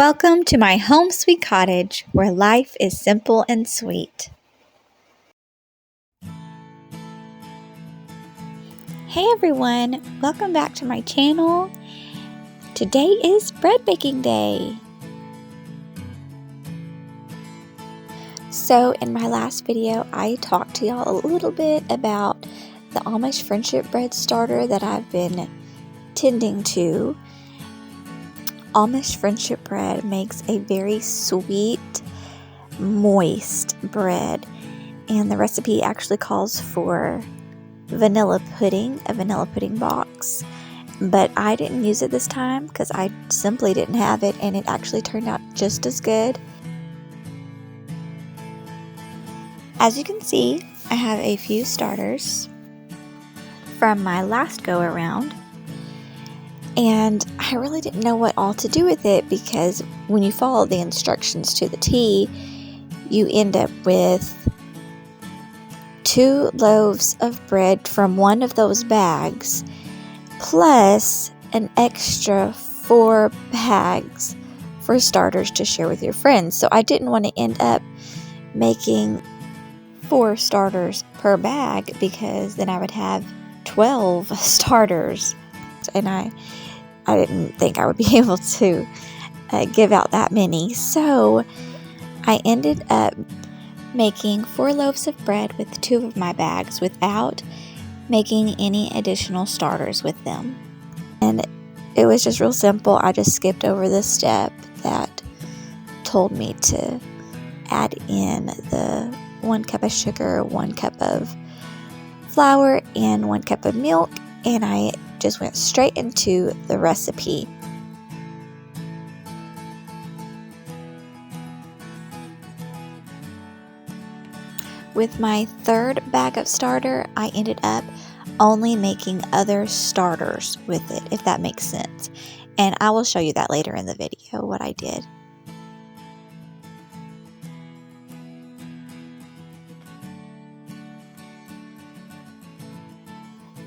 Welcome to my home sweet cottage where life is simple and sweet. Hey everyone, welcome back to my channel. Today is bread baking day. So in my last video, I talked to y'all a little bit about the Amish Friendship Bread starter that I've been tending to. Amish Friendship Bread makes a very sweet, moist bread, and the recipe actually calls for vanilla pudding, a vanilla pudding box, but I didn't use it this time because I simply didn't have it, and it actually turned out just as good. As you can see, I have a few starters from my last go around, and I really didn't know what all to do with it because when you follow the instructions to the T, you end up with 2 loaves of bread from one of those bags, plus an extra 4 bags for starters to share with your friends. So I didn't want to end up making 4 starters per bag because then I would have 12 starters, and I didn't think I would be able to give out that many. So I ended up making 4 loaves of bread with 2 of my bags without making any additional starters with them. And it was just real simple. I just skipped over the step that told me to add in the 1 cup of sugar, 1 cup of flour, and 1 cup of milk, and I just went straight into the recipe. With my 3rd bag of starter, I ended up only making other starters with it, if that makes sense. And I will show you that later in the video, what I did.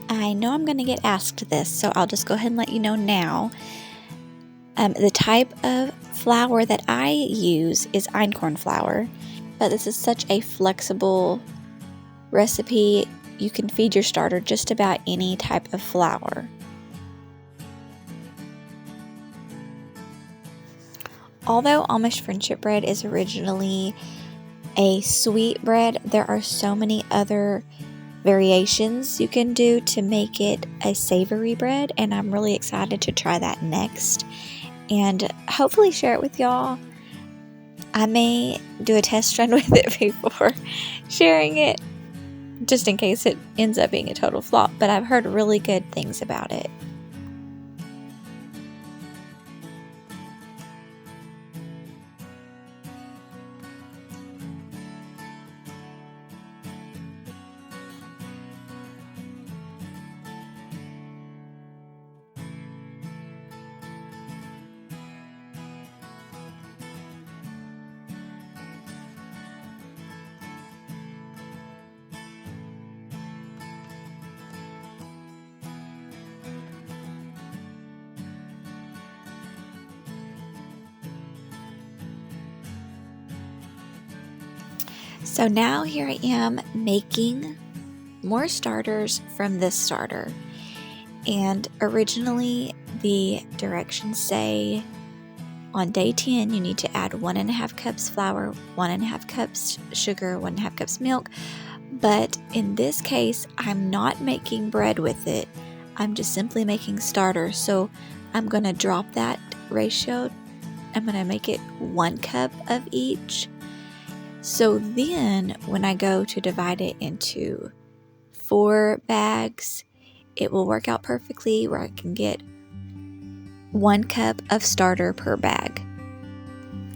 I know I'm going to get asked this, so I'll just go ahead and let you know now. The type of flour that I use is einkorn flour, but this is such a flexible recipe. You can feed your starter just about any type of flour. Although Amish Friendship Bread is originally a sweet bread, there are so many other variations you can do to make it a savory bread, and I'm really excited to try that next and hopefully share it with y'all. I may do a test run with it before sharing it, just in case it ends up being a total flop, but I've heard really good things about it. So now here I am making more starters from this starter. And originally the directions say on day 10 you need to add 1.5 cups flour, 1.5 cups sugar, 1.5 cups milk. But in this case, I'm not making bread with it. I'm just simply making starters. So I'm going to drop that ratio. I'm going to make it 1 cup of each. So then when I go to divide it into 4 bags, it will work out perfectly where I can get 1 cup of starter per bag.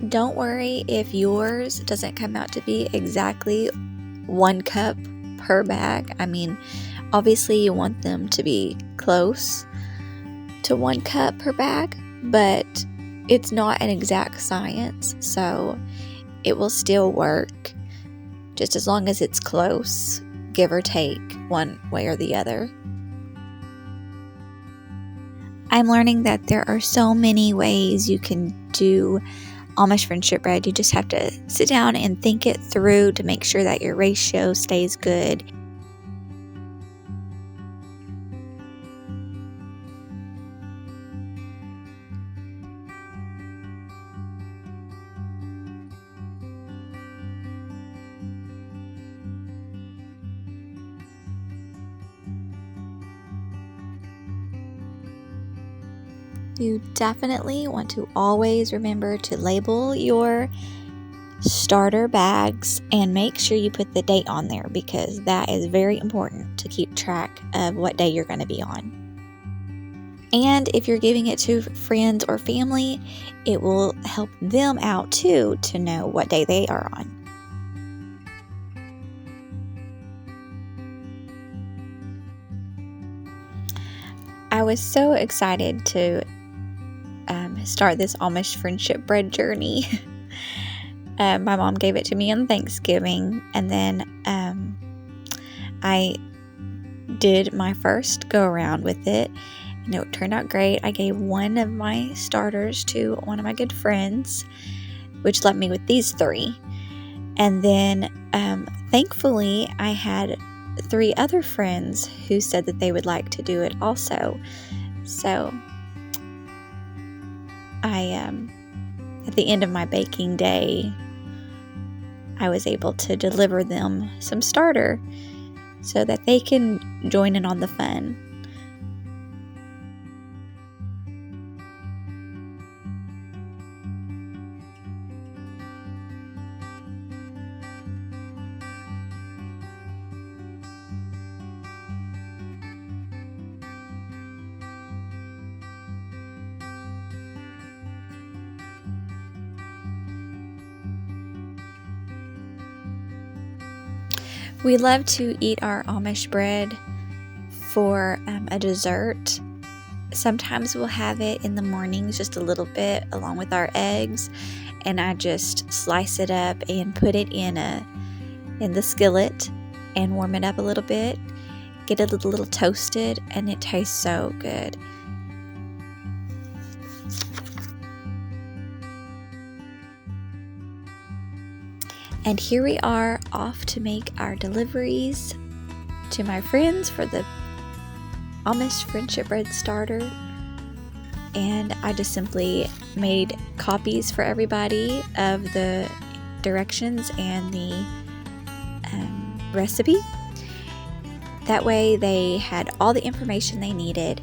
Don't worry if yours doesn't come out to be exactly 1 cup per bag. I mean, obviously you want them to be close to 1 cup per bag, but it's not an exact science, so it will still work just as long as it's close, give or take one way or the other. I'm learning that there are so many ways you can do Amish Friendship Bread. You just have to sit down and think it through to make sure that your ratio stays good. You definitely want to always remember to label your starter bags and make sure you put the date on there, because that is very important to keep track of what day you're going to be on. And if you're giving it to friends or family, it will help them out too to know what day they are on. I was so excited to start this Amish Friendship Bread journey. My mom gave it to me on Thanksgiving, and then I did my first go around with it, and it turned out great. I gave one of my starters to one of my good friends, which left me with these 3. And then thankfully I had 3 other friends who said that they would like to do it also. So at the end of my baking day, I was able to deliver them some starter so that they can join in on the fun. We love to eat our Amish bread for a dessert. Sometimes we'll have it in the mornings, just a little bit, along with our eggs, and I just slice it up and put it in the skillet and warm it up a little bit, get it a little toasted, and it tastes so good. And here we are, off to make our deliveries to my friends for the Amish Friendship Bread starter. And I just simply made copies for everybody of the directions and the recipe. That way they had all the information they needed.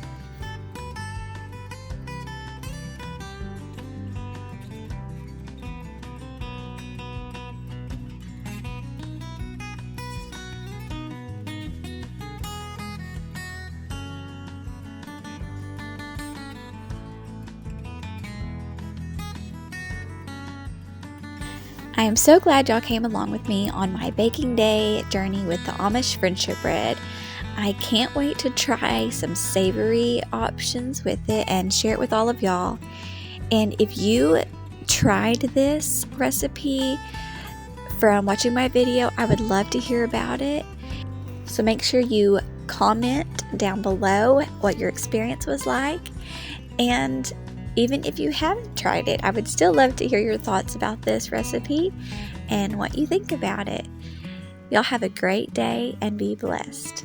I am so glad y'all came along with me on my baking day journey with the Amish Friendship Bread. I can't wait to try some savory options with it and share it with all of y'all. And if you tried this recipe from watching my video, I would love to hear about it. So make sure you comment down below what your experience was like. And even if you haven't tried it, I would still love to hear your thoughts about this recipe and what you think about it. Y'all have a great day and be blessed.